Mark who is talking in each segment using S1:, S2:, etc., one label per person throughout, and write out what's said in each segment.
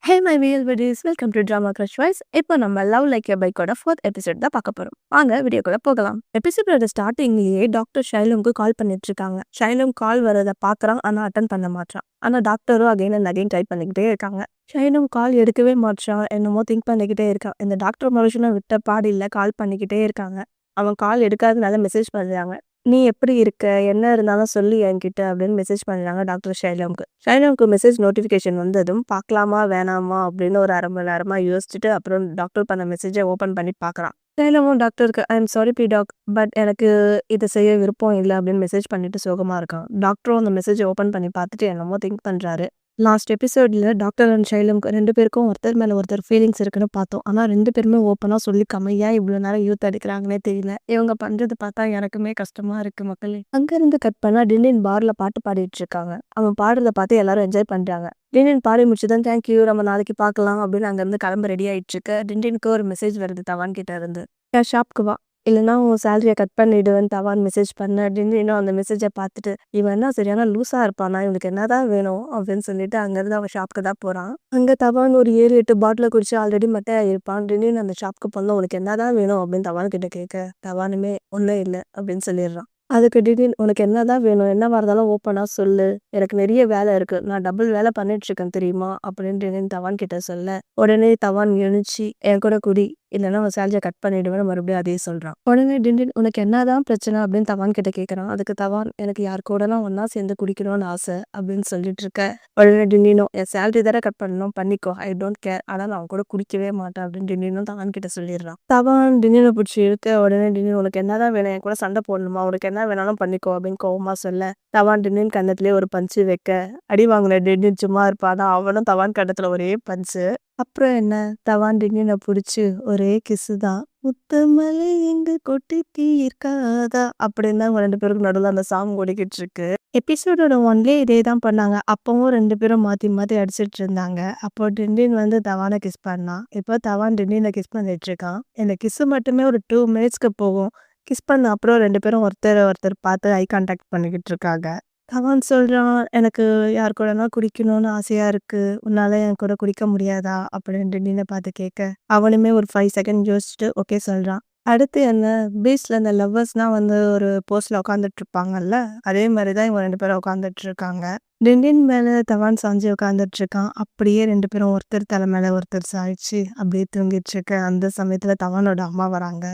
S1: Hey my real buddies, welcome to Drama Crush Voice. இப்போ நம்ம love like a பைக்கோட 4th episode தான் பார்க்க போறோம். வாங்க வீடியோக்குள்ள போகலாம். எபிசோடோட ஸ்டார்டிங்லயே டாக்டர் ஷைலம்க்கு கால் பண்ணிட்டு இருக்காங்க. ஷைலம் கால் வரதை பார்க்கறான், ஆனா அட்டன் பண்ண மாட்டான். ஆனா டாக்டரும் அகைன் அண்ட் அகைன் ட்ரை பண்ணிக்கிட்டே இருக்காங்க. ஷைலம் கால் எடுக்கவே மாட்டான், என்னமோ திங்க் பண்ணிக்கிட்டே இருக்கான். இந்த டாக்டர் மனுஷனும் விட்ட பாடு இல்லை, கால் பண்ணிக்கிட்டே இருக்காங்க. அவன் கால் எடுக்காதனால மெசேஜ் பண்றாங்க. நீ எப்படி இருக்க, என்ன இருந்தாலும் சொல்லு என்கிட்ட அப்படின்னு மெசேஜ் பண்ணுறாங்க டாக்டர் ஷைலம்க்கு மெசேஜ் நோட்டிஃபிகேஷன் வந்ததும் பார்க்கலாமா வேணாமா அப்படின்னு ஒரு அரை மணி நேரமாக யோசிச்சுட்டு அப்புறம் டாக்டர் பண்ண மெசேஜை ஓப்பன் பண்ணி பார்க்குறான். ஷைலமும் டாக்டருக்கு ஐ எம் சாரி பி டாக், பட் எனக்கு இதை செய்ய விருப்பம் இல்லை அப்படின்னு மெசேஜ் பண்ணிட்டு சோகமாக இருக்கான். டாக்டரும் அந்த மெசேஜை ஓப்பன் பண்ணி பார்த்துட்டு என்னமோ திங்க் பண்ணுறாரு. லாஸ்ட் எபிசோட்ல டாக்டர் அண்ட் ஷைலம்க்கு 2 பேருக்கும் ஒருத்தர் மேலே ஒருத்தர் ஃபீலிங்ஸ் இருக்குன்னு பார்த்தோம். ஆனால் 2 பேருமே ஓப்பனாக சொல்லிக்காம ஏன் இவ்வளோ நேரம் யூத் அடிக்கிறாங்கன்னே தெரியல. இவங்க பண்ணுறது பார்த்தா எனக்குமே கஷ்டமா இருக்கு மக்களே. அங்கேருந்து கட் பண்ணால் டிண்டின் பார்ல பாட்டு பாடிட்டு இருக்காங்க. அவன் பாடுறத பார்த்து எல்லாரும் என்ஜாய் பண்ணுறாங்க. டிண்டின் பாடி முடிச்சுதான் தேங்க்யூ, நம்ம நாளைக்கு பார்க்கலாம் அப்படின்னு அங்கேருந்து கிளம்ப ரெடி ஆயிட்டு இருக்க. டிண்டினுக்கு ஒரு மெசேஜ் வருது தவான் கிட்ட இருந்து. என் ஷாப்க்கு வா, இல்லைனா உன் சேலரியை கட் பண்ணிடுவேன் தவான் மெசேஜ் பண்ண. டிண்டினும் அந்த மெசேஜை பார்த்துட்டு இவன் என்ன சரியான லூஸாக இருப்பானா, இவனுக்கு என்னதான் வேணும் அப்படின்னு சொல்லிட்டு அங்கேருந்து அவன் ஷாப்க்கு தான் போகிறான். அங்கே தவான் ஒரு 7-8 பாட்டில் குடிச்சு ஆல்ரெடி மட்டையாக இருப்பான். டிண்டின் அந்த ஷாப்க்கு போனால் உனக்கு என்னதான் வேணும் அப்படின்னு தவான் கிட்ட கேட்க தவானுமே ஒன்றும் இல்லை அப்படின்னு சொல்லிடுறான். அதுக்கு டிண்டின் உனக்கு என்னதான் வேணும், என்னவா இருந்தாலும் ஓப்பனாக சொல்லு, எனக்கு நிறைய வேலை இருக்கு, நான் டபுள் வேலை பண்ணிட்டு இருக்கேன் தெரியுமா அப்படின்னு டிண்டின் தவான் கிட்ட சொல்ல உடனே தவான் எழுந்துச்சு என் கூட குடி, இல்லைன்னா அவன் சேலரியை கட் பண்ணிடுவேன் மறுபடியும் அதே சொல்கிறான். உடனே டிண்டின் உனக்கு என்னதான் பிரச்சனை அப்படின்னு தவான் கிட்ட கேட்குறான். அதுக்கு தவான் எனக்கு யார் கூடலாம் ஒன்றா சேர்ந்து குடிக்கணும்னு ஆசை அப்படின்னு சொல்லிட்டு இருக்க. உடனே டிண்டினும் என் சேலரி தானே கட் பண்ணணும் பண்ணிக்கோ, ஐ டோன்ட் கேர், ஆனால் நான் அவன் கூட குடிக்கவே மாட்டேன் அப்படின்னு டிண்டினும் தவான் கிட்ட சொல்லிடுறான். தவான் டிண்டினை பிடிச்சி இழுக்க உடனே டிண்டின் உனக்கு என்னதான் வேணும், என் கூட சண்டை போடணுமா, உனக்கு என்ன வேணாலும் பண்ணிக்கோ அப்படின்னு கோவமா சொல்ல தவான் டிண்டின் கண்ணத்துலேயே ஒரு பஞ்சு வைக்க அடி வாங்கின டிண்டின் சும்மா இருப்பானா, அவனும் தவான் கண்ணத்துல ஒரே பஞ்சு. அப்புறம் என்ன, தவான் டிண்டினை பிடிச்சி ஒரே கிசு தான். முத்தமலை எங்கு கொட்டி தீர்க்காதா அப்படின்னு தான் 2 பேருக்கு நடுவில் அந்த சாங் ஓடிக்கிட்டு இருக்கு. எபிசோடோட 1லே இதே தான் பண்ணாங்க. அப்பவும் 2 பேரும் மாற்றி மாற்றி அடிச்சிட்டு இருந்தாங்க. அப்போ டிண்டின் வந்து தவானை கிஸ் பண்ணான். இப்போ தவான் டிண்டினை கிஸ் பண்ணிட்டு இருக்கான். இந்த கிஸ்ஸு மட்டுமே ஒரு 2 மினிட்ஸ்க்கு போகும். கிஸ் பண்ண அப்புறம் 2 பேரும் ஒருத்தர் ஒருத்தர் பார்த்து ஐ கான்டாக்ட் பண்ணிக்கிட்டு இருக்காங்க. தவான் சொல்கிறான் எனக்கு யார் கூடனா குடிக்கணும்னு ஆசையாக இருக்கு, உன்னால என் கூட குடிக்க முடியாதா அப்படின்னு டிண்டினை பார்த்து கேட்க அவனுமே ஒரு 5 செகண்ட் யோசிச்சுட்டு ஓகே சொல்கிறான். அடுத்து என்ன, பீச்சில் இந்த லவ்வர்ஸ்னால் வந்து ஒரு போஸ்டில் உட்காந்துட்டு இருப்பாங்கல்ல, அதே மாதிரி தான் இவங்க 2 பேரும் உட்காந்துட்டு இருக்காங்க. டிண்டின் மேலே தவான் சாஞ்சி உட்காந்துட்டு இருக்கான். அப்படியே 2 பேரும் ஒருத்தர் தலை மேலே ஒருத்தர் சாய்ச்சி அப்படியே தூங்கிட்டு இருக்க. அந்த சமயத்தில் தவானோட அம்மா வராங்க.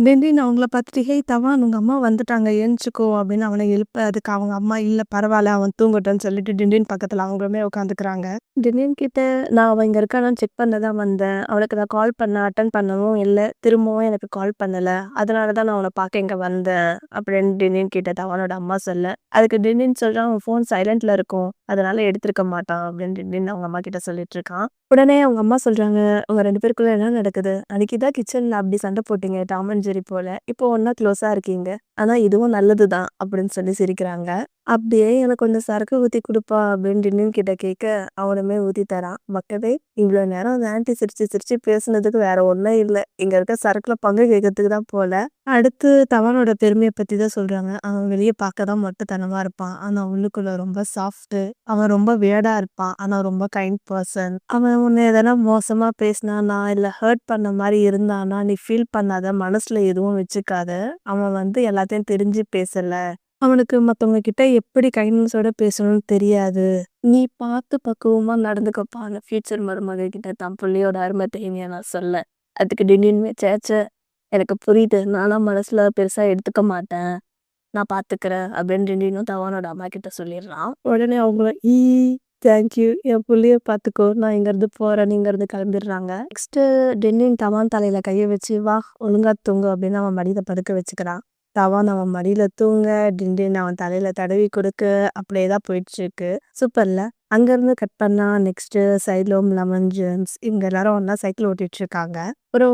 S1: டிண்டின் அவங்கள பார்த்துட்டு ஹே தவான் உங்கள் அம்மா வந்துட்டாங்க எழுந்துக்கோ அப்படின்னு அவனை எழுப்ப அதுக்கு அவங்க அம்மா இல்லை பரவாயில்ல அவன் தூங்கட்டும்னு சொல்லிட்டு டிண்டின் பக்கத்தில் அவங்களுமே உட்காந்துக்கிறாங்க. டிண்டின் கிட்ட நான் அவன் இங்கே இருக்கானான்னு செக் பண்ண தான் வந்தேன், அவனுக்கு நான் கால் பண்ண அட்டன் பண்ணவும் இல்லை, திரும்பவும் எனக்கு கால் பண்ணலை, அதனால தான் நான் அவனை பார்க்க இங்கே வந்தேன் அப்படின்னு டிண்டின் கிட்ட தவானோட அம்மா சொல்ல அதுக்கு டிண்டின் சொல்கிறான் அவன் ஃபோன் சைலண்டில் இருக்கும் அதனால எடுத்திருக்க மாட்டான் அப்படின்னு டிண்டின் அவங்க அம்மா கிட்ட சொல்லிட்டு இருக்கான். உடனே அவங்க அம்மா சொல்கிறாங்க உங்க 2 பேருக்குள்ள என்ன நடக்குது, அன்னைக்கு தான் கிச்சனில் அப்படி சண்டை போட்டீங்க டாம் அண்ட் ஜெர்ரி போல, இப்போ ஒன்றா க்ளோஸாக இருக்கீங்க, ஆனால் இதுவும் நல்லது தான் அப்படின்னு சொல்லி சிரிக்கிறாங்க. அப்படியே எனக்கு கொஞ்சம் சரக்கு ஊற்றி கொடுப்பா அப்படின்னு டிண்டின் கிட்ட கேட்க அவனுமே ஊற்றி தரான். மக்களே இவ்வளோ நேரம் அந்த ஆன்ட்டி சிரிச்சு சிரிச்சு பேசுனதுக்கு வேற ஒன்றும் இல்லை, இங்கே இருக்க சரக்குல பங்கு கேட்கறதுக்கு தான் போல. அடுத்து தவானோட பெருமையை பற்றி தான் சொல்கிறாங்க. அவன் வெளியே பார்க்க தான் மொட்டைத்தனமாக இருப்பான், ஆனால் உள்ளுக்குள்ள ரொம்ப சாஃப்ட்டு, அவன் ரொம்ப வியர்டாக இருப்பான் ஆனால் ரொம்ப கைண்ட் பர்சன். அவன் உன்னை எதனா மோசமாக பேசினானா இல்லை ஹர்ட் பண்ண மாதிரி இருந்தானா நீ ஃபீல் பண்ணாத, மனசில் எதுவும் வச்சுக்காத, அவன் வந்து எல்லாத்தையும் தெரிஞ்சு பேசலை, அவனுக்கு மற்றவங்க கிட்ட எப்படி கைண்ட்னஸோட பேசணும்னு தெரியாது, நீ பார்த்து பக்குவமாக நடந்துக்கப்பா, அந்த ஃபியூச்சர் மருமக கிட்ட தான் பிள்ளையோட அருமை தெரியுங்க நான் சொல்ல. அதுக்கு டிண்டின்மே சேச்ச எனக்கு புரியுது, நானும் மனசில் பெருசாக எடுத்துக்க மாட்டேன், நான் பார்த்துக்கிறேன் அப்படின்னு டிண்டினும் தவானோட அம்மா கிட்ட சொல்லிடுறான். உடனே அவங்கள தேங்க்யூ என் புள்ளைய பார்த்துக்கோ, நான் இங்கேருந்து போகிறேன் இங்கேருந்து கிளம்பிடுறாங்க. நெக்ஸ்ட்டு டிண்டின் தவான் தலையில் கையை வச்சு வா ஒழுங்கா தூங்கு அப்படின்னு அவன் மடியில் படுக்க வச்சுக்கிறான். தவான் அவன் மடியில் தூங்க டிண்டின் அவன் தலையில் தடவி கொடுக்க அப்படியே தான் போயிட்டுருக்கு. சூப்பர்ல. அங்கேருந்து கட் பண்ணால் நெக்ஸ்ட்டு சைட்லோம் லெமன் ஜேம்ஸ் இவங்க எல்லாரும் ஒன்றா சைக்கிள் ஓட்டிகிட்டு இருக்காங்க. ஒரு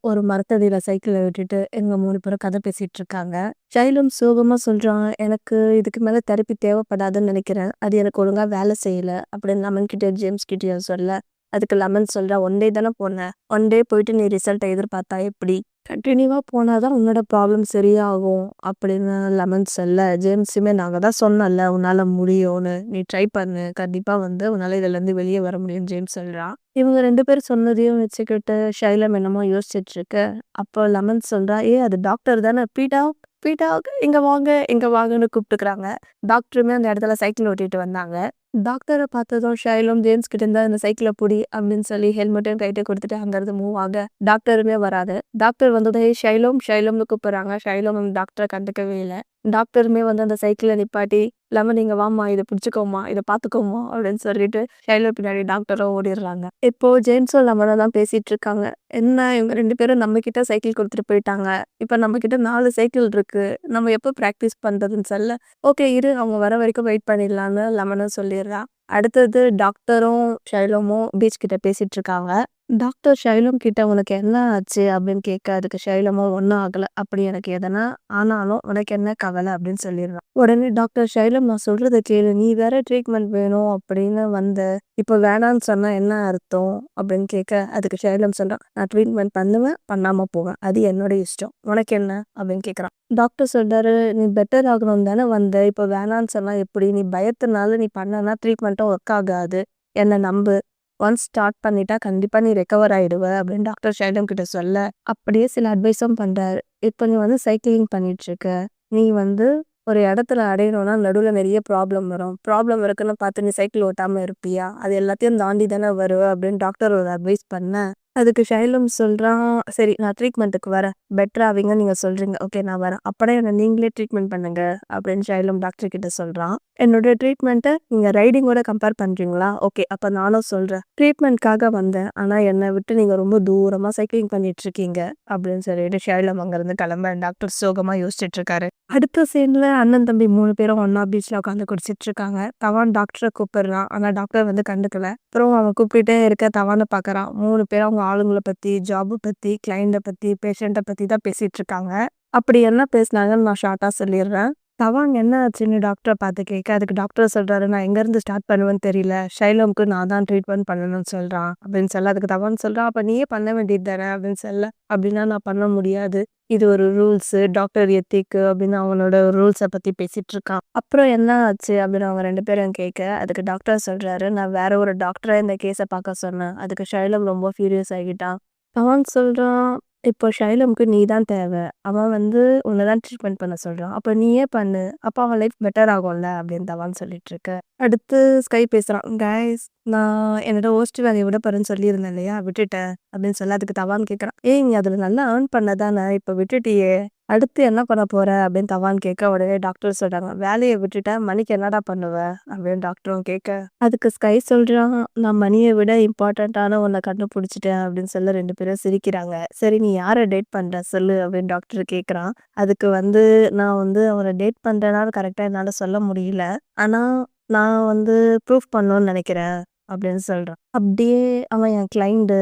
S1: ஒரு மரத்தடியில் சைக்கிளை விட்டுட்டு இவங்க 3 பேரும் கதை பேசிகிட்டு இருக்காங்க. ஷைலும் சோகமாக சொல்கிறான் எனக்கு இதுக்கு மேலே தெரப்பி தேவைப்படாதுன்னு நினைக்கிறேன், அது எனக்கு ஒழுங்காக வேலை செய்யலை அப்படின்னு லெமன் கிட்டே ஜேம்ஸ் கிட்டேயும் சொல்ல அதுக்கு லெமன் சொல்கிறா ஒன் டே தானே போனேன், ஒன் டே போயிட்டு நீ ரிசல்ட்டை எதிர்பார்த்தா எப்படி, கண்டினியூவா போனா தான் உன்னோட ப்ராப்ளம் சரியாகும் அப்படின்னு லெமன் சொல்ல, ஜேம்ஸுமே நாங்க தான் சொன்னோம்ல உன்னால முடியும்னு. நீ ட்ரை பண்ணு. கண்டிப்பா வந்து உன்னால இதுலேருந்து வெளிய வர முடியும்னு ஜேம்ஸ் சொல்றான். இவங்க 2 பேரும் சொன்னதையும் வச்சுக்கிட்டு ஷைலம் என்னமோ யோசிச்சுட்டு இருக்க. அப்போ லெமன் சொல்றா, "ஏய் அது டாக்டர் தானே பீட்டர், பீட்டர் இங்க வாங்க, இங்க வாங்கன்னு கூப்பிட்டுக்கிறாங்க." டாக்டருமே அந்த இடத்துல சைக்கிள் ஓட்டிட்டு வந்தாங்க. டாக்டர பார்த்ததும் ஷைலும் ஜேம்ஸ் கிட்ட இருந்தா இந்த சைக்கிள புடி அப்படின்னு சொல்லி ஹெல்மெட்டையும் கைட்ட குடுத்துட்டு அங்கருந்து மூவ் ஆக, டாக்டருமே வராரு. டாக்டர் வந்ததும் "ஏய் ஷைலோம், ஷைலோம்னு கூப்பிடுறாங்க." ஷைலோம் அந்த டாக்டர கண்டுக்கவே இல்ல. டாக்டருமே வந்து அந்த சைக்கிள நிப்பாட்டி, "லெமன் இங்க வாம்மா, இத பிடிச்சுக்கோம்மா, இத பார்த்துக்கோம்மா" அப்படின்னு சொல்லிட்டு ஷைலோ பின்னாடி டாக்டரும் ஓடிடுறாங்க. இப்போ ஜேம்ஸும் லெமனும் தான் பேசிட்டு இருக்காங்க. என்ன இவங்க 2 பேரும் நம்ம கிட்ட சைக்கிள் குடுத்துட்டு போயிட்டாங்க. இப்ப நம்ம கிட்ட 4 சைக்கிள் இருக்கு. நம்ம எப்போ பிராக்டிஸ் பண்றதுன்னு சொல்ல, "ஓகே இரு, அவங்க வர வரைக்கும் வெயிட் பண்ணிடலான்னு" லெமனும் சொல்லிடுறா. அடுத்தது டாக்டரும் ஷைலமும் பீச் கிட்ட பேசிட்டு இருக்காங்க. டாக்டர் ஷைலம் கிட்ட "உனக்கு என்ன ஆச்சு?" அப்படின்னு கேட்க, அதுக்கு ஷைலமும் "ஒண்ணும் ஆகல. அப்படி எனக்கு எதனா ஆனாலும் உனக்கு என்ன கவலை?" அப்படின்னு சொல்லிடுறான். உடனே டாக்டர் ஷைலம், "நான் சொல்றத கேளு. நீ வேற ட்ரீட்மெண்ட் வேணும் அப்படின்னு வந்த. இப்போ வேணான்னு சொன்னா என்ன அர்த்தம்?" அப்படின்னு கேட்க, அதுக்கு ஷைலம் சொல்றான், "நான் ட்ரீட்மெண்ட் பண்ணுவேன், பண்ணாம போவேன். அது என்னோட இஷ்டம். உனக்கு என்ன?" அப்படின்னு கேட்குறான். டாக்டர் சொல்றாரு, "நீ பெட்டர் ஆகணும்னு தானே வந்த. இப்போ வேணான்னு சொன்னா எப்படி? நீ பயத்தினால நீ பண்ணனா ட்ரீட்மெண்ட்டும் ஒர்க் ஆகாது. என்ன நம்பு. ஒன்ஸ் ஸ்டார்ட் பண்ணிட்டா கண்டிப்பா நீ ரெக்கவர் ஆயிடுவ" அப்படின்னு டாக்டர் ஷைலம் கிட்ட சொல்ல, அப்படியே சில அட்வைஸும் பண்றாரு. இப்போ நீ வந்து சைக்கிளிங் பண்ணிட்டு இருக்க. நீ வந்து ஒரு இடத்துல அடையணும்னா நடுவுல நிறைய ப்ராப்ளம் வரும். ப்ராப்ளம் இருக்குன்னு பார்த்து நீ சைக்கிள் ஓட்டாம இருப்பியா? அது எல்லாத்தையும் தாண்டி தானே வருவ அப்படின்னு டாக்டர் ஒரு அட்வைஸ் பண்ண, அதுக்கு ஷைலம் சொல்றான், "சரி நான் ட்ரீட்மெண்ட்டுக்கு வரேன். பெட்டர் ஆவீங்கன்னு நீங்க சொல்றீங்க. ஓகே நான் வரேன். அப்பனா என்ன நீங்களே ட்ரீட்மெண்ட் பண்ணுங்க" அப்படின்னு ஷைலம் டாக்டர் கிட்ட சொல்றான். "என்னோட ட்ரீட்மெண்ட்டை நீங்க ரைடிங்கோட கம்பேர் பண்றீங்களா? ஓகே அப்ப நானும் சொல்றேன். ட்ரீட்மெண்ட்காக வந்தேன். ஆனா என்னை விட்டு நீங்க ரொம்ப தூரமா சைக்கிளிங் பண்ணிட்டு இருக்கீங்க" அப்படின்னு சொல்லிட்டு ஷைலம் அங்கிருந்து கிளம்ப டாக்டர் சோகமா யோசிச்சுட்டு இருக்காரு. அடுத்த சீன்ல அண்ணன் தம்பி 3 பேரும் ஒண்ணா பீச்ல உட்காந்து குடிச்சிட்டு இருக்காங்க. தவான் டாக்டரை கூப்பிடுறான். ஆனா டாக்டர் வந்து கண்டுக்கல. அப்புறம் அவன் கூப்பிட்டுட்டே இருக்க தவானை பார்க்கறான். 3 பேரும் அவங்க ஆளுங்களை பத்தி, ஜாபை பத்தி, கிளைண்ட்டை பத்தி, பேஷண்ட்டை பத்தி தான் பேசிட்டு இருக்காங்க. அப்படி என்ன பேசினாங்கன்னு நான் ஷார்ட்டா சொல்லிடுறேன். தவான் என்ன ஆச்சுன்னு டாக்டரை பார்த்து கேட்க, அதுக்கு டாக்டர் சொல்றாரு, "நான் எங்கேருந்து ஸ்டார்ட் பண்ணுவேன்னு தெரியல. ஷைலமுக்கு நான் தான் ட்ரீட்மெண்ட் பண்ணணும்னு சொல்றான்" அப்படின்னு சொல்ல, அதுக்கு தவான் சொல்றான், "அப்ப நீயே பண்ண வேண்டியது தானே" அப்படின்னு சொல்ல, "அப்படின்னா நான் பண்ண முடியாது. இது ஒரு ரூல்ஸு, டாக்டர் எத்திக்கு" அப்படின்னு அவனோட ரூல்ஸை பத்தி பேசிட்டு இருக்கான். அப்புறம் என்ன ஆச்சு அப்படின்னு அவங்க 2 பேரும் கேட்க, அதுக்கு டாக்டர் சொல்றாரு, "நான் வேற ஒரு டாக்டரை இந்த கேஸை பார்க்க சொன்னேன்." அதுக்கு ஷைலம் ரொம்ப ஃபியூரியஸ் ஆகிட்டான். அவன் சொல்றான், "இப்போ ஷைலமுக்கு நீ தான் தேவை. அவன் வந்து உன்னை தான் ட்ரீட்மெண்ட் பண்ண சொல்றான். அப்போ நீயே பண்ணு. அப்போ அவன் லைஃப் பெட்டர் ஆகும்ல" அப்படின்னு தவான் சொல்லிட்டு இருக்க. அடுத்து ஸ்கை பேசுறான். "கைஸ், நான் என்னோட ஹோஸ்ட் வேலையை விட போறேன்னு சொல்லியிருந்தேன் இல்லையா, விட்டுட்டேன்" அப்படின்னு சொல்ல, அதுக்கு தவான் கேட்குறான், "ஏய் நீ அதில் நல்லா ஏர்ன் பண்ண தானே, இப்போ விட்டுட்டியே, அடுத்து என்ன பண்ண போற" அப்படின்னு தவான் கேட்க, உடனே டாக்டர் சொல்றாங்க, "வேலையை விட்டுட்டேன், மணிக்கு என்னடா பண்ணுவ" அப்படின்னு டாக்டரும் கேட்க, அதுக்கு ஸ்கை சொல்றான், "நான் மணியை விட இம்பார்ட்டண்ட்டான ஒன்றை கண்டுபிடிச்சிட்டேன்" அப்படின்னு சொல்ல 2 பேரும் சிரிக்கிறாங்க. "சரி நீ யாரை டேட் பண்ற சொல்லு" அப்படின்னு டாக்டர் கேட்குறான். அதுக்கு வந்து, "நான் வந்து அவரை டேட் பண்றேனான்னு கரெக்டாக என்னால் சொல்ல முடியல. ஆனா நான் வந்து ப்ரூஃப் பண்ணணும்னு நினைக்கிறேன்" அப்படின்னு சொல்றான். அப்படியே அவன் என் கிளைண்ட்டு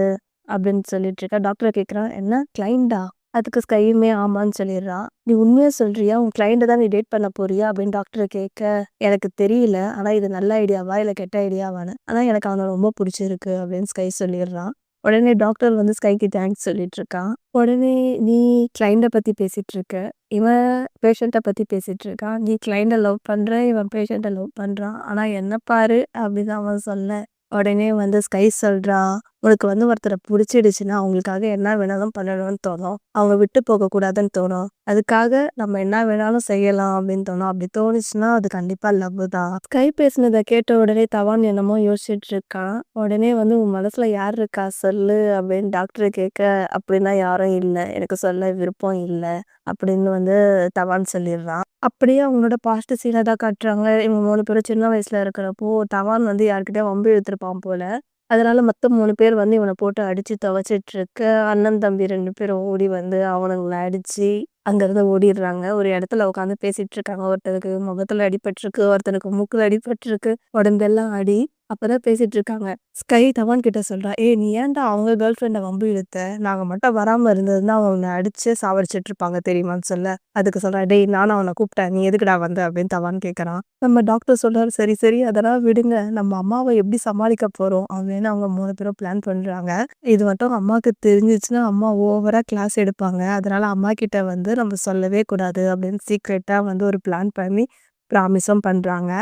S1: அப்படின்னு சொல்லிட்டு இருக்கா. டாக்டர் கேட்குறான், "என்ன கிளைண்டா?" அதுக்கு ஸ்கையுமே ஆமான்னு சொல்லிடுறான். "நீ உண்மையா சொல்றியா? உன் கிளைண்ட்டை தான் நீ டேட் பண்ண போறியா?" அப்படின்னு டாக்டர் கேட்க, "எனக்கு தெரியல. ஆனா இது நல்ல ஐடியாவா இல்லை கெட்ட ஐடியாவான்னு. ஆனா எனக்கு அவனை ரொம்ப பிடிச்சிருக்கு" அப்படின்னு ஸ்கை சொல்லிடுறான். உடனே டாக்டர் வந்து ஸ்கைக்கு தேங்க்ஸ் சொல்லிட்டு இருக்கான். உடனே, "நீ கிளைண்ட்டை பத்தி பேசிட்டு இருக்க. இவன் பேஷண்ட்டை பத்தி பேசிட்டு இருக்கான். நீ கிளைண்ட்டை லவ் பண்ற, இவன் பேஷண்ட்டை லவ் பண்றான். ஆனா என்ன பாரு" அப்படின்னு அவன் சொல்ல, உடனே வந்து ஸ்கை சொல்றா, "உனக்கு வந்து ஒருத்தரை பிடிச்சிடுச்சுன்னா அவங்களுக்காக என்ன வேணாலும் பண்ணணும்னு தோணும். அவங்க விட்டு போகக்கூடாதுன்னு தோணும். அதுக்காக நம்ம என்ன வேணாலும் செய்யலாம் அப்படின்னு தோணும். அப்படி தோணுச்சுன்னா அது கண்டிப்பா லவ் தான்." ஸ்கை பேசினதை கேட்ட உடனே தவான் என்னமோ யோசிச்சுட்டு இருக்கான். உடனே வந்து, "உன் மனசுல யார் இருக்கா சொல்லு" அப்படின்னு டாக்டர் கேட்க, "அப்படின்னா யாரும் இல்லை. எனக்கு சொல்ல விருப்பம் இல்லை" அப்படின்னு வந்து தவான் சொல்லிடுறான். அப்படியே அவங்களோட பாஸ்ட் சீனை தான் காட்டுறாங்க. இவங்க 3 பேரும் சின்ன வயசுல இருக்கிறப்போ தவான் வந்து யார்கிட்டயோ வம்பு இழுத்துருப்பான் போல. அதனால மத்த 3 பேர் வந்து இவனை போட்டு அடிச்சு துவைச்சிட்டு இருக்க, அண்ணன் தம்பி 2 பேரும் ஓடி வந்து அவனுங்கள அடிச்சு அங்கிருந்து ஓடிடுறாங்க. ஒரு இடத்துல உட்காந்து பேசிட்டு இருக்காங்க. ஒருத்தருக்கு முகத்துல அடிபட்டிருக்கு, ஒருத்தனுக்கு மூக்குல அடிபட்டிருக்கு, உடம்பெல்லாம் அடி. அப்பதான் பேசிட்டு இருக்காங்க. ஸ்கை தவான் கிட்ட சொல்றா, "ஏய் நீ ஏன்டா அவங்க கேர்ள் ஃப்ரெண்ட வம்பு இழுத்த? நாங்க மட்டும் வராம இருந்திருந்தா அவங்க உன்ன அடிச்சு சாவடிச்சுட்டு இருப்பாங்க தெரியுமான்னு" சொல்ல, அதுக்கு சொல்றா, "டேய் நானும் அவன கூப்பிட்டேன். நீ எதுக்குடா வந்த?" அப்படின்னு தவான் கேட்கறான். நம்ம டாக்டர் சொல்றாரு, "சரி, சரி அதெல்லாம் விடுங்க. நம்ம அம்மாவ எப்படி சமாளிக்க போறோம்?" அப்படின்னு அவங்க 3 பேரும் பிளான் பண்றாங்க. இது மட்டும் அம்மாக்கு தெரிஞ்சுச்சுன்னா, அம்மா ஓவரா கிளாஸ் எடுப்பாங்க. அதனால அம்மா கிட்ட வந்து நம்ம சொல்லவே கூடாது அப்படின்னு சீக்ரெட்டா வந்து ஒரு பிளான் பண்ணி ப்ராமிஸும் பண்றாங்க.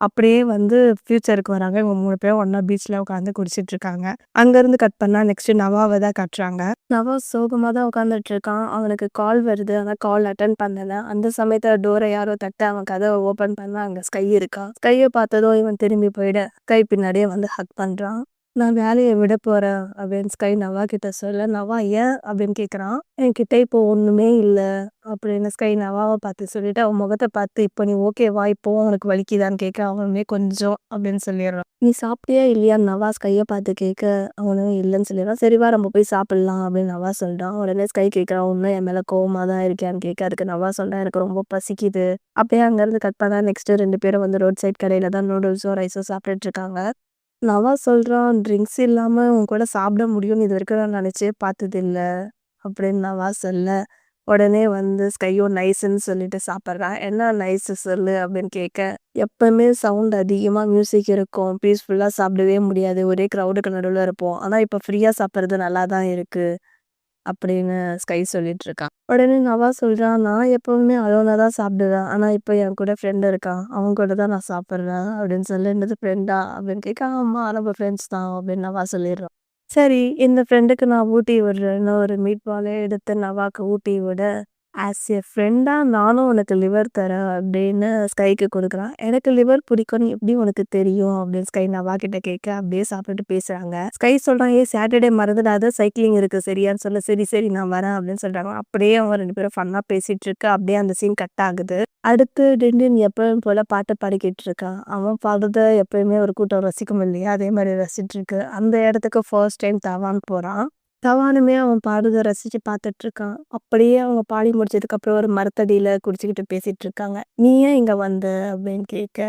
S1: அப்படியே வந்து ஃபியூச்சருக்கு வராங்க. இவங்க 3 பேரும் ஒண்ணா பீச்ல உட்காந்து குடிச்சிட்டு இருக்காங்க. அங்கருந்து கட் பண்ணா நெக்ஸ்ட் நவாவ தான் காட்டுறாங்க. நவா சோகமா தான் உட்காந்துட்டு இருக்கான். அவனுக்கு கால் வருது. ஆனா கால் அட்டெண்ட் பண்ணல. அந்த சமயத்துல டோர யாரோ தட்ட அவன் கதவ ஓப்பன் பண்ணா அங்க ஸ்கை இருக்கா. ஸ்கைய பார்த்ததும் இவன் திரும்பி போயிட, ஸ்கை பின்னாடியே வந்து ஹக் பண்றான். "நான் வேலைய விட போறேன்" அப்படின்னு ஸ்கை நவா கிட்ட சொல்ல, "நவா ஏன்?" அப்படின்னு கேட்குறான். "என்கிட்ட இப்போ ஒண்ணுமே இல்ல" அப்படின்னு ஸ்கை நவாவ பார்த்து சொல்லிட்டு, அவன் முகத்த பார்த்து, "இப்போ நீ ஓகேவா? இப்பவும் உனக்கு வலிக்குதான்னு?" கேட்க, அவனுமே கொஞ்சம் அப்படின்னு சொல்லிடுறான். "நீ சாப்பிட்டியா இல்லையான்னு?" நவா ஸ்கைய பார்த்து கேட்க, அவனும் இல்லைன்னு சொல்லிடுறான். "சரி வா நம்ம போய் சாப்பிடலாம்" அப்படின்னு நவா சொல்றான். உடனே ஸ்கை கேட்குறான், "இன்னும் என் மேல கோவமா தான் இருக்கியான்னு?" கேட்க, அதுக்கு நவா சொல்றான், "எனக்கு ரொம்ப பசிக்குது." அப்படியே அங்கேருந்து கட் பண்ணா நெக்ஸ்ட் 2 பேரும் வந்து ரோட் சைட் கடையில தான் நூடுல்ஸும் ரைஸும் சாப்பிட்டுட்டு இருக்காங்க. நவா சொல்றான், "ட்ரிங்க்ஸ் இல்லாம உன் கூட சாப்பிட முடியும்னு இதுவரைக்கும் நான் நினைச்சே பார்த்ததில்ல" அப்படின்னு நவா சொல்ல, உடனே வந்து ஸ்கையும் நைஸ்ன்னு சொல்லிட்டு சாப்பிட்றான். "என்ன நைஸ் சொல்லு" அப்படின்னு கேட்க, எப்பவுமே சவுண்ட் அதிகமா மியூசிக் இருக்கும். பீஸ்ஃபுல்லா சாப்பிடவே முடியாது. ஒரே க்ரௌடுக்கு நடுவுல இருப்போம். ஆனா இப்ப ஃப்ரீயா சாப்பிடுறது நல்லா தான் இருக்கு அப்படின்னு ஸ்கை சொல்லிட்டு இருக்கான். உடனே நவா சொல்றான், "நான் எப்பவுமே அலோனா தான் சாப்பிடுவேன். ஆனா இப்ப என் கூட ஃப்ரெண்ட் இருக்கான். அவன் கூட தான் நான் சாப்பிடுறேன்" அப்படின்னு சொல்ல, "என்னது ஃப்ரெண்டா?" அப்படின்னு கேட்க, "ஆமா நம்ம ஃப்ரெண்ட்ஸ் தான்" அப்படின்னு நவா சொல்லிடுறான். சரி, இந்த ஃப்ரெண்டுக்கு நான் ஊட்டி விடுறேன்னு ஒரு மீட் பாலே எடுத்து நவாக்கு ஊட்டி விட, ஆஸ் எ ஃப்ரெண்டா நானும் உனக்கு லிவர் தரேன் அப்படின்னு ஸ்கைக்கு கொடுக்குறான். "எனக்கு லிவர் பிடிக்கும்னு எப்படி உனக்கு தெரியும்?" அப்படின்னு ஸ்கை நவா கிட்ட கேட்க, அப்படியே சாப்பிட்டுட்டு பேசுறாங்க. ஸ்கை சொல்றான், "ஏய் சாட்டர்டே மறந்துடாத சைக்கிளிங் இருக்கு சரியான்னு?" சொல்ல, "சரி சரி நான் வரேன்" அப்படின்னு சொல்றாங்க. அப்படியே அவங்க 2 பேரும் ஃபன்னா பேசிட்டு இருக்க, அப்படியே அந்த சீன் கட் ஆகுது. அடுத்து டிண்டின் எப்பவும் போல பாட்டு பாடிக்கிட்டு இருக்கான். அவன் பாடுறத எப்பயுமே ஒரு கூட்டம் ரசிக்கும் இல்லையா? அதே மாதிரி ரசிச்சிட்டு இருக்கு. அந்த இடத்துக்கு ஃபர்ஸ்ட் டைம் தவான் போறான். தவானுமே அவன் பாடுறத ரசிச்சு பார்த்துட்டு இருக்கான். அப்படியே அவங்க பாடி முடிச்சதுக்கு அப்புறம் ஒரு மரத்தடியில குடிச்சுக்கிட்டு பேசிட்டு இருக்காங்க. "நீ ஏன் இங்க வந்த?" அப்படின்னு கேட்க,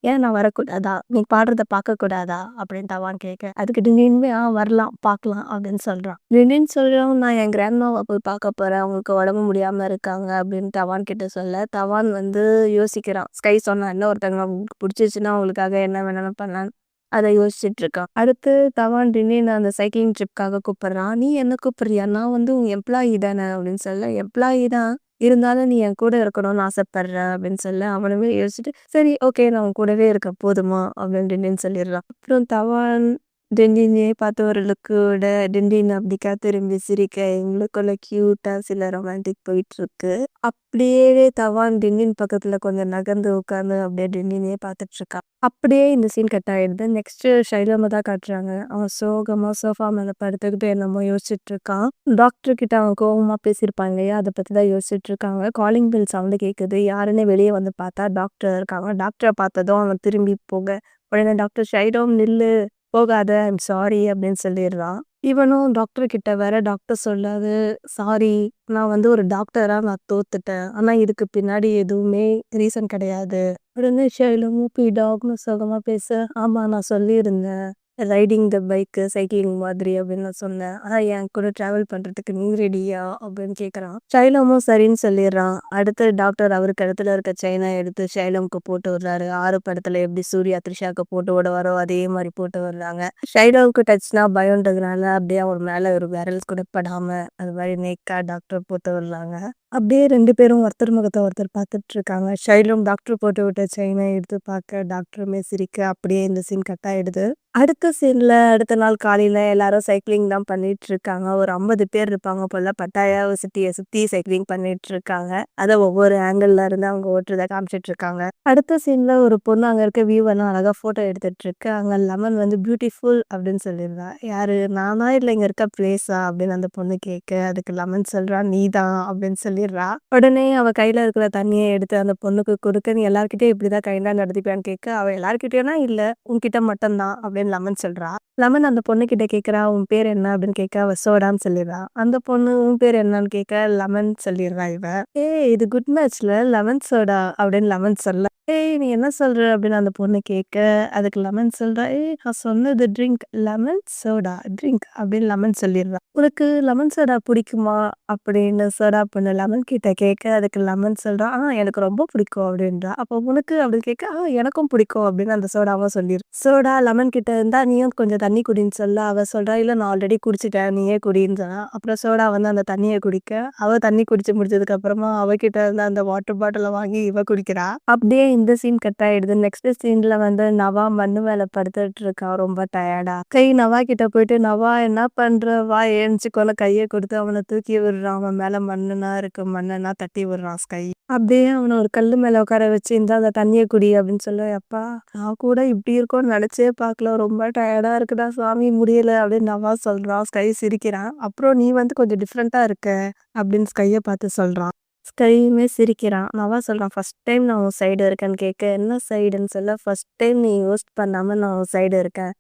S1: "ஏன் நான் வரக்கூடாதா? நீ பாடுறத பார்க்கக்கூடாதா?" அப்படின்னு தவான் கேட்க, அதுக்கு டிண்டினுமே, வரலாம் பார்க்கலாம்" அப்படின்னு சொல்றான். டிண்டின் சொல்றான், "நான் என் கிராண்ட்மாவை போய் பார்க்க போறேன். அவங்களுக்கு உடம்பு முடியாம இருக்காங்க" அப்படின்னு தவான் கிட்ட சொல்ல, தவான் வந்து யோசிக்கிறான். ஸ்கை சொன்னா இன்னொருத்தவங்க அவங்களுக்கு பிடிச்சிச்சுன்னா அவங்களுக்காக என்ன வேணாலும் பண்ணலான்னு அத யோசிச்சுட்டு இருக்கான். அடுத்து தவான் டின்னின அந்த சைக்கிளிங் ட்ரிப்காக கூப்பிடுறான். "நீ என்ன கூப்பிடுறியா? நான் வந்து உன் எம்ப்ளாயி தானே" அப்படின்னு சொல்ல, "எம்ப்ளாயி தான். இருந்தாலும் நீ என் கூட இருக்கணும்னு ஆசைப்படுறேன்" அப்படின்னு சொல்ல, அவனுமே யோசிச்சுட்டு, "சரி ஓகே நான் உன் கூடவே இருக்கேன் போதுமா" அப்படின்னு டிண்டின் சொல்லிடுறான். அப்புறம் தவான் டிண்டினையே பார்த்து ஒரு லுக்கு விட, டிண்டின் அப்படிக்கா திரும்பி சிரிக்க, எங்களுக்குள்ள கியூட்டா சில ரொமான்டிக் போயிட்டு இருக்கு. அப்படியே தவான் டிண்டின் பக்கத்துல கொஞ்சம் நகர்ந்து உட்கார்ந்து அப்படியே டிண்டினையே பார்த்துட்டு இருக்கான். அப்படியே இந்த சீன் கட் ஆயிடுது. நெக்ஸ்ட் ஷைலம தான் காட்டுறாங்க. அவன் சோகமா சோஃபா மேல படுத்துக்கிட்டு என்னமோ யோசிச்சுட்டு இருக்கான். டாக்டர் கிட்ட அவன் கோவமா பேசியிருப்பான் இல்லையா? அத பத்தி தான் யோசிச்சுட்டு இருக்காங்க. காலிங் பெல் சவுண்ட் கேட்குது. யாருன்னு வெளியே வந்து பார்த்தா டாக்டர் இருக்காங்க. டாக்டர பார்த்ததும் அவன் திரும்பி போக, உடனே டாக்டர் "ஷைலோம் நில்லு. போகாத. ஐம் சாரி" அப்படின்னு சொல்லிடுறான். இவனும் டாக்டர் கிட்ட வேற டாக்டர் சொல்லாது, "சாரி நான் வந்து ஒரு டாக்டரா நான் தோத்துட்டேன். ஆனா இதுக்கு பின்னாடி எதுவுமே ரீசன் கிடையாது." உடனே ஷைலமும் டாக்னு சோகமா பேச, "ஆமா நான் சொல்லியிருந்தேன். ரைடிங் த பைக்கு, சைக்கிளிங் மாதிரி அப்படின்னு நான் சொன்னேன். ஆனா என் கூட டிராவல் பண்றதுக்கு நீ ரெடியா?" அப்படின்னு கேட்குறான். ஷைலமும் சரின்னு சொல்லிடுறான். அடுத்து டாக்டர் அவர் கழுத்துல இருக்க செயினை எடுத்து ஷைலமுக்கு போட்டு விடுறாரு. 6 படத்துல எப்படி சூர்யா த்ரிஷாக்கு போட்டு விடுவாரோ அதே மாதிரி போட்டு விடுறாங்க. ஷைலமுக்கு டச்னா பயம்ன்றதுனால அப்படியே அவர் மேல ஒரு விரல் கூட படாம அது மாதிரி நேக்கா டாக்டர் போட்டு விடுறாங்க. அப்படியே 2 பேரும் ஒருத்தர் முகத்த ஒருத்தர் பார்த்துட்டு இருக்காங்க. ஷைலும் டாக்டர் போட்டு விட்ட செயினை எடுத்து பார்க்க, டாக்டருமே சிரிக்க, அப்படியே இந்த சீன் கட் ஆயிடுது. அடுத்த சீன்ல அடுத்த நாள் காலையில எல்லாரும் சைக்கிளிங் தான் பண்ணிட்டு இருக்காங்க. ஒரு 50 பேர் இருப்பாங்க போல. பட்டாயா சிட்டிய சுத்தி சைக்கிளிங் பண்ணிட்டு இருக்காங்க. அத ஒவ்வொரு ஆங்கிள்ல இருந்து அவங்க ஓட்டுறத காமிச்சிட்டு இருக்காங்க. அடுத்த சீன்ல ஒரு பொண்ணு அங்க இருக்க வியூவெல்லாம் அழகா ஃபோட்டோ எடுத்துட்டு இருக்கு. அங்க லெமன் வந்து பியூட்டிஃபுல் அப்படின்னு சொல்லியிருந்தா. "யாரு நானா? இல்ல இங்க இருக்க பிளேஸா?" அப்படின்னு அந்த பொண்ணு கேட்க, அதுக்கு லெமன் சொல்றா, "நீதான்" அப்படின்னு சொல்லிடுறா. உடனே அவ கையில இருக்கிற தண்ணிய எடுத்து அந்த பொண்ணுக்கு குடுக்க, "நீ எல்லார்கிட்டயும் இப்படிதான் கைண்டா நடந்துப்பியான்னு?" கேட்க, அவ எல்லார்கிட்டயும்னா இல்ல, உன்கிட்ட மட்டும் தான் அப்படின்னு லெமன் சொல்றா. லெமன் அந்த பொண்ணுகிட்ட கேட்கிறா, "உன் பேர் என்ன?" அப்படின்னு கேட்க, அவ சோடான்னு சொல்லிடுறா. அந்த பொண்ணு, "உன் பேர் என்னன்னு?" கேட்க, லெமன் சொல்லிடுறா இவ. "ஏய் இது குட் மேட்ச்ல லெமன் சோடா" அப்படின்னு லெமன் சொல்ல, "ஏய் நீ என்ன சொல்ற?" அப்படின்னு அந்த பொண்ணு கேட்க, அதுக்கு லெமன் சொல்றா, "ஏய் நான் சொன்னது ட்ரிங்க் லெமன் சோடா ட்ரிங்க்" அப்படின்னு லெமன் சொல்லிடுறா. "உனக்கு லெமன் சோடா பிடிக்குமா?" அப்படின்னு சோடா பொண்ணு லெமன் கிட்ட கேட்க, அதுக்கு லெமன் சொல்றா, எனக்கு ரொம்ப பிடிக்கும்" அப்படின்றா. "அப்போ உனக்கு?" அப்படின்னு கேட்க, எனக்கும் பிடிக்கும்" அப்படின்னு அந்த சோடாவும் சொல்லிடுறா. சோடா லெமன் கிட்ட இருந்தா, "நீயும் கொஞ்சம் தண்ணி குடின்னு" சொல்ல, அவ சொல்றா, "இல்ல நான் ஆல்ரெடி குடிச்சிட்டேன், நீயே குடின்னு" சொன்னா. அப்புறம் சோடா வந்து அந்த தண்ணிய குடிக்க, அவ தண்ணி குடிச்சு முடிச்சதுக்கு அப்புறமா அவகிட்ட இருந்த அந்த வாட்டர் பாட்டில வாங்கி இவ குடிக்கிறா. அப்படியே இந்த சீன் கட் ஆயிடுது. நெக்ஸ்ட் சீன்ல வந்து நவா மண்ணு மேல படுத்துட்டு இருக்கா ரொம்ப டயர்டா. நவா கிட்ட போயிட்டு, "நவா என்ன பண்ற? வா எழுந்துச்சுக்கோன்னு" கைய கொடுத்து அவன தூக்கி விடுறான். அவன் மேல மண்ணுனா இருக்கு. மண்ணெல்லாம் தட்டி விடுறான் ஸ்கை. அப்படியே அவன ஒரு கல்லு மேல உட்கார வச்சு, "இந்தா அந்த தண்ணிய குடி" அப்படின்னு சொல்ல, "அப்பா நான் கூட இப்படி இருக்கும்னு நினைச்சே பார்க்கல. ரொம்ப டயர்டா இருக்குடா சாமி முடியல" அப்படின்னு நவா சொல்றான். ஸ்கை சிரிக்கிறான். "அப்புறம் நீ வந்து கொஞ்சம் டிஃப்ரெண்ட்டா இருக்க" அப்படின்னு ஸ்கைய பார்த்து சொல்றான். ஸ்கையுமே சிரிக்கிறான். நவா சொல்றான், "ஃபர்ஸ்ட் டைம் நான் உன் சைடு இருக்கேன்னு" கேட்க, "என்ன சைடுன்னு?" சொல்ல, "ஃபர்ஸ்ட் டைம் நீ யோசிச்சு பண்ணாம நான் உன் சைடு இருக்கேன்.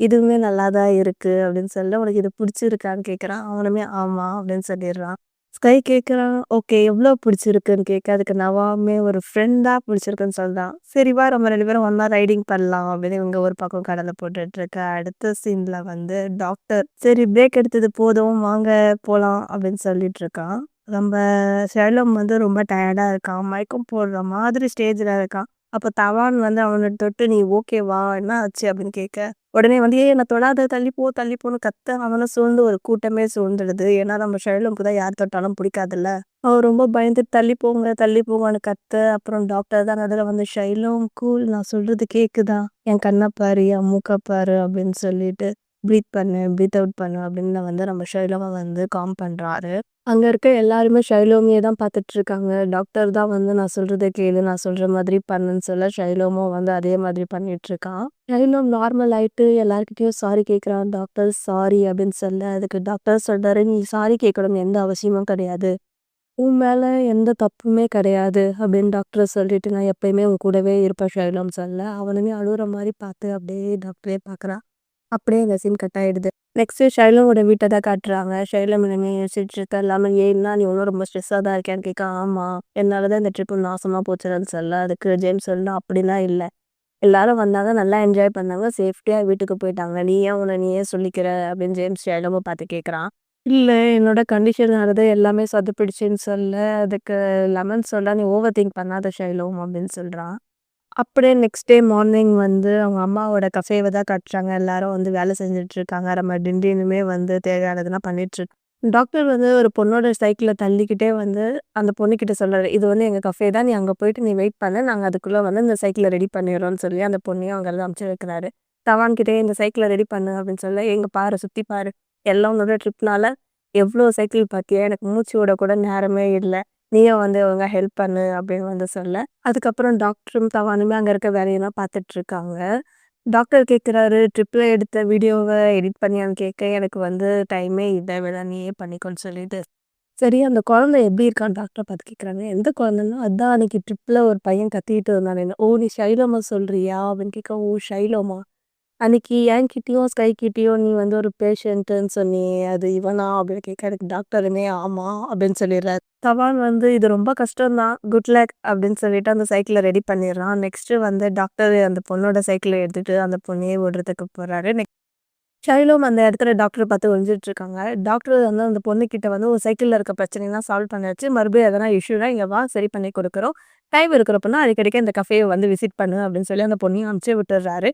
S1: இதுவுமே நல்லா தான் இருக்கு" அப்படின்னு சொல்ல, "உனக்கு இது பிடிச்சிருக்கான்னு?" கேட்குறான். அவனுமே "ஆமா" அப்படின்னு சொல்லிடுறான். ஸ்கை கேட்குறான், "ஓகே எவ்வளோ பிடிச்சிருக்குன்னு?" கேட்க, அதுக்கு நவாவுமே ஒரு ஃப்ரெண்டா பிடிச்சிருக்குன்னு சொல்றான். "சரி வா நம்ம 2 பேரும் ஒண்ணா ரைடிங் பண்ணலாம்" அப்படின்னு இவங்க ஒரு பக்கம் கடலை போட்டுட்டு இருக்க. அடுத்த சீன்ல வந்து டாக்டர், "சரி பிரேக் எடுத்தது போதும் வாங்க போலாம்" அப்படின்னு சொல்லிட்டு இருக்கான். நம்ம ஷெர்லாக் வந்து ரொம்ப டயர்டா இருக்கான். மயக்கம் போடுற மாதிரி ஸ்டேஜ்ல இருக்கான். அப்ப தவான் வந்து அவன தொட்டு, "நீ ஓகேவா? என்ன ஆச்சு?" அப்படின்னு கேட்க, உடனே வந்து, "ஏய் என்ன தொடாத! தள்ளி போ, தள்ளி போன்னு" கத்த, அவன சூழ்ந்து ஒரு கூட்டமே சூழ்ந்துடுது. ஏன்னா நம்ம ஷெர்லாக்கு தான் யார் தொட்டாலும் பிடிக்காதுல்ல. அவன் ரொம்ப பயந்துட்டு, "தள்ளி போங்க, தள்ளி போங்கன்னு" கத்த. அப்புறம் டாக்டர் தான் நடுவுல வந்து, "ஷைலோம் கூல், நான் சொல்றது கேக்குதா? என் கண்ண பாரு, என் மூக்க பாரு" அப்படின்னு சொல்லிட்டு, "பிரீத் பண்ணு, பிரீத் அவுட் பண்ணு" அப்படின்னு வந்து நம்ம ஷைலோவ வந்து காம் பண்றாரு. அங்க இருக்க எல்லாருமே ஷைலோமிய தான் பார்த்துட்டு இருக்காங்க. டாக்டர் தான் வந்து, "நான் சொல்றத கேளு, நான் சொல்ற மாதிரி பண்ணுன்னு" சொல்ல, ஷைலோமும் வந்து அதே மாதிரி பண்ணிட்டு இருக்கான். ஷைலோம் நார்மல் ஆயிட்டு எல்லார்கிட்டயும் சாரி கேட்குறான். டாக்டர் சாரி அப்படின்னு சொல்ல, அதுக்கு டாக்டர் சொல்றாரு, "நீ சாரி கேட்கணும்னு எந்த அவசியமும் கிடையாது. உன் மேல எந்த தப்புமே கிடையாது" அப்படின்னு டாக்டர் சொல்லிட்டு, "நான் எப்பயுமே உன் கூடவே இருப்பேன் ஷைலோம்" சொல்ல, அவனுமே அழுவுற மாரி பார்த்து அப்படியே டாக்டரே பார்க்குறான். அப்படியே இந்த சீன் கட் ஆயிடுது. நெக்ஸ்ட்டு ஷைலமோட வீட்ட தான் காட்டுறாங்க. ஷைலம் இனிமே யோசிச்சுட்டு இருக்கா. லெமன், "ஏன்னா நீ இன்னும் ரொம்ப ஸ்ட்ரெஸ்ஸா தான் இருக்கியான்னு?" கேட்க, "ஆமா. என்னால தான் இந்த ட்ரிப்பு நாசமா போச்சுடான்னு" சொல்ல, அதுக்கு ஜேம்ஸ் சொல்றான், "அப்படிலாம் இல்ல. எல்லாரும் வந்தாங்க, நல்லா என்ஜாய் பண்ணாங்க, சேஃப்டியா வீட்டுக்கு போயிட்டாங்க. நீ ஏன் உன்ன நீயே சொல்லிக்கிற?" அப்படின்னு ஜேம்ஸ் ஷைலம பார்த்து கேட்குறான். "இல்ல என்னோட கண்டிஷனால தான் எல்லாமே சொதப்பிடுச்சுன்னு" சொல்ல, அதுக்கு லெமன் சொல்றான், "நீ ஓவர் திங்க் பண்ணாத ஷைலோம்" அப்படின்னு சொல்றான். அப்படியே நெக்ஸ்ட் டே மார்னிங் வந்து அவங்க அம்மாவோட கஃபேவ தான் காட்டுறாங்க. எல்லாரும் வந்து வேலை செஞ்சுட்டு இருக்காங்க. நம்ம டிண்டினுமே வந்து தேவையானதெல்லாம் பண்ணிட்டுருக்கு. டாக்டர் வந்து ஒரு பொண்ணோட சைக்கிள தள்ளிக்கிட்டே வந்து அந்த பொண்ணுகிட்ட சொல்றாரு, "இது வந்து எங்க கஃபே தான். நீ அங்க போயிட்டு நீ வெயிட் பண்ணு. நாங்க அதுக்குள்ள வந்து இந்த சைக்கிள ரெடி பண்ணிடுறோம்னு" சொல்லி அந்த பொண்ணையும் அங்கருந்து அனுப்பிச்சு வைக்கிறாரு. தவான் கிட்டயே "இந்த சைக்கிள ரெடி பண்ணு" அப்படின்னு சொல்ல, "எங்க பாரு சுத்தி பாரு. எல்லாம் உன்னோட ட்ரிப்னால எவ்ளோ சைக்கிள் பார்த்தியா? எனக்கு மூச்சு விட கூட நேரமே இல்ல. நீயும் வந்து ஒழுங்கா ஹெல்ப் பண்ணு" அப்படின்னு வந்து சொல்ல, அதுக்கப்புறம் டாக்டரும் தவானுமே அங்க இருக்க வேலையெல்லாம் பார்த்துட்டு இருக்காங்க. டாக்டர் கேட்குறாரு, "ட்ரிப்ல எடுத்த வீடியோவ எடிட் பண்ணியான்னு?" கேட்க, "எனக்கு வந்து டைமே இல்ல. வேணா நீயே பண்ணிக்கோன்னு" சொல்லிட்டு, சரி அந்த குழந்தை எப்படி இருக்கான்னு டாக்டர பார்த்து கேட்குறாங்க. "எந்த குழந்தைன்னா?" "அதான் அன்னைக்கு ட்ரிப்ல ஒரு பையன் கத்திக்கிட்டு இருந்தானே." "ஓ! நீ ஷைலோம சொல்றியா?" அப்படின்னு கேட்க, "ஓ! ஷைலோமா? அன்னைக்கு என்கிட்டயும், ஸ்கை கிட்டயும் நீ வந்து ஒரு பேஷண்ட்டுன்னு சொன்னியே, அது இவனா?" அப்படின்னு கேட்க, அதுக்கு டாக்டருமே "ஆமா" அப்படின்னு சொல்லிடுறாரு. தவான் வந்து, "இது ரொம்ப கஷ்டம் தான். குட் லக்" அப்படின்னு சொல்லிட்டு அந்த சைக்கிள ரெடி பண்ணிடுறான். நெக்ஸ்ட்டு வந்து டாக்டர் அந்த பொண்ணோட சைக்கிள எடுத்துட்டு அந்த பொண்ணையே விடுறதுக்கு போறாரு. ஷைலோம் அந்த இடத்துல டாக்டர பார்த்து ஒளிஞ்சிட்டு இருக்காங்க. டாக்டர் வந்து அந்த பொண்ணுகிட்ட வந்து, "உன் சைக்கிள்ல இருக்க பிரச்சனைலாம் சால்வ் பண்ணியாச்சு. மறுபடியும் எதனா இஷ்யூனா இங்க வா, சரி பண்ணி கொடுக்குறோம். டைம் இருக்கிறப்பன்னா அடிக்கடிக்கு இந்த கஃபேவ வந்து விசிட் பண்ணு" அப்படின்னு சொல்லி அந்த பொண்ணையும் அனுப்பிச்சு விட்டுர்றாரு.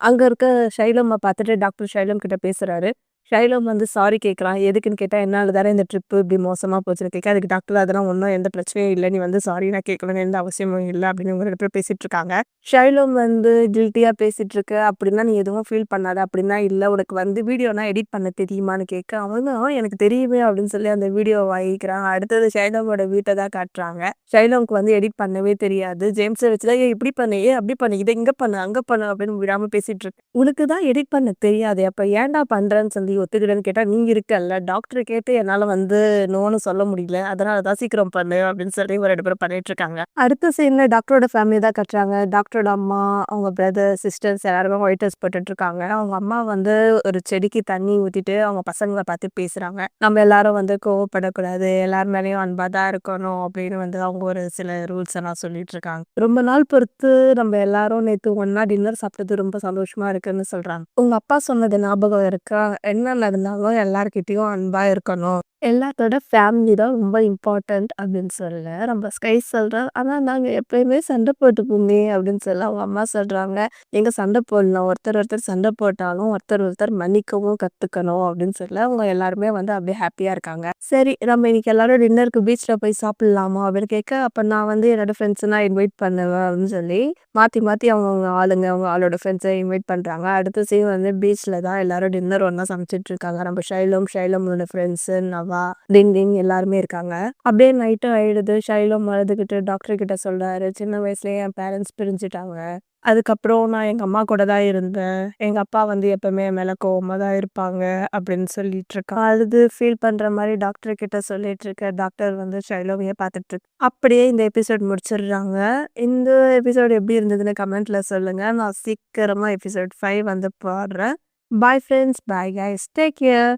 S1: அங்க இருக்க ஷைலம்ம பார்த்துட்டு டாக்டர் ஷைலம் கிட்ட பேசுறாரு. ஷைலம் வந்து சாரி கேட்குறான். எதுக்குன்னு கேட்டா, "என்னால தானே இந்த ட்ரிப்பு இப்படி மோசமா போச்சுன்னு" கேட்க, அதுக்கு டாக்டர் "அதெல்லாம் ஒண்ணும் எந்த பிரச்சனையும் இல்ல. நீ வந்து சாரிலாம் கேட்கணும்னு எந்த அவசியமும் இல்ல" அப்படின்னு இவங்க 2 பேரும் பேசிட்டு இருக்காங்க. ஷைலம் வந்து கில்ட்டியா பேசிட்டு இருக்க, "அப்படின்னா நீ எதுவும் ஃபீல் பண்ணாத. அப்படின்னா இல்ல. உனக்கு வந்து வீடியோலாம் எடிட் பண்ண தெரியுமான்னு?" கேட்க, அவனும் "எனக்கு தெரியுமே" அப்படின்னு சொல்லி அந்த வீடியோவ வாங்கிக்கிறான். அடுத்தது ஷைலமோட வீட்ட தான் காட்டுறாங்க. ஷைலம்க்கு வந்து எடிட் பண்ணவே தெரியாது. ஜேம்ஸ வச்சு தான், "ஏய் இப்படி பண்ணு, ஏய் அப்படி பண்ணு, இத இங்க பண்ணு, அங்க பண்ணு" அப்படின்னு விடாம பேசிட்டு இருக்கு. "உனக்கு தான் எடிட் பண்ண தெரியாதே, அப்ப ஏன்டா பண்றன்னு?" சொல்லி ஒத்துக்கிறேன்னு கேட்டா, "நீங்க இருக்கல்ல, டாக்டர கேட்டு என்னால வந்து நோன்னு சொல்ல முடியல. அதனால தான் சீக்கிரம் பண்ணு" அப்படின்னு சொல்லி இவங்க 2 பேரும் பண்ணிட்டுருக்காங்க. அடுத்த சீன்ல டாக்டரோட ஃபேமிலி தான் காட்டுறாங்க. டாக்டரோட அம்மா, அவங்க பிரதர், சிஸ்டர்ஸ் எல்லாருமே ஒயிட் ட்ரெஸ் போட்டுட்ருக்காங்க. அவங்க அம்மா வந்து ஒரு செடிக்கு தண்ணி ஊத்திட்டு அவங்க பசங்கள பார்த்து பேசுறாங்க. "நம்ம எல்லாரும் வந்து கோவப்படக்கூடாது. எல்லார் மேலயும் அன்பா தான் இருக்கணும்" அப்படின்னு வந்து அவங்க ஒரு சில ரூல்ஸ் எல்லாம் சொல்லிட்டுருக்காங்க. ரொம்ப நாள் பொறுத்து நம்ம எல்லாரும் நேத்து ஒண்ணா டின்னர் சாப்பிட்டது ரொம்ப சந்தோஷமா இருக்குன்னு சொல்றாங்க. "உங்க அப்பா சொன்னது ஞாபகம் இருக்கா? என்ன நடந்தாலும் எல்லார்கிட்டயும் அன்பா இருக்கணும். எல்லாத்தோட ஃபேமிலி தான் ரொம்ப இம்பார்ட்டன்ட்" அப்படின்னு சொல்ல, நம்ம ஸ்கை சொல்றா, "ஆனா நாங்க எப்பயுமே சண்டை போட்டுப்போமே" அப்படின்னு சொல்ல அவங்க அம்மா சொல்றாங்க, "எங்க சண்டை போடலாம். ஒருத்தர் சண்டை போட்டாலும் ஒருத்தர் மன்னிக்கவும் கத்துக்கணும்" அப்படின்னு சொல்ல, அவங்க எல்லாருமே வந்து அப்படியே ஹாப்பியா இருக்காங்க. சரி, நம்ம இன்னைக்கு எல்லாரும் டின்னருக்கு பீச்ல போய் சாப்பிடலாமா அப்படின்னு கேட்க, அப்ப நான் வந்து என்னோட ஃப்ரெண்ட்ஸ்லாம் இன்வைட் பண்ணுவேன் அப்படின்னு சொல்லி மாத்தி மாத்தி அவங்கவங்க ஆளுங்க அவங்க ஆளோட ஃப்ரெண்ட்ஸை இன்வைட் பண்றாங்க. அடுத்த சீன் வந்து பீச்ல தான் எல்லாரும் டின்னர் ஒண்ணா சமைச்சிட்டு இருக்காங்க. நம்ம ஷைலோமோட ஃப்ரெண்ட்ஸ், நவா, டிங் எல்லாருமே இருக்காங்க. அப்படியே நைட்டும் ஆயிடுது. ஷைலோம் அழுதுகிட்டு டாக்டர் கிட்ட சொல்றாரு, "சின்ன வயசுலயே என் பேரண்ட்ஸ் பிரிஞ்சுட்டாங்க. அதுக்கப்புறம் நான் எங்க அம்மா கூட தான் இருந்தேன். எங்க அப்பா வந்து எப்பவுமே என் மேல கோவமா தான் இருப்பாங்க" அப்படின்னு சொல்லிட்டு இருக்கான். அழுது ஃபீல் பண்ற மாரி டாக்டர் கிட்ட சொல்லிட்டு இருக்க. டாக்டர் வந்து ஷைலோவையே பார்த்துட்டு இருக்கு. அப்படியே இந்த எபிசோட் முடிச்சிடுறாங்க. இந்த எபிசோட் எப்படி இருந்ததுன்னு கமெண்ட்ல சொல்லுங்க. நான் சீக்கிரமா எபிசோட் 5 வந்து போடுறேன். Bye friends. Bye guys. Take care.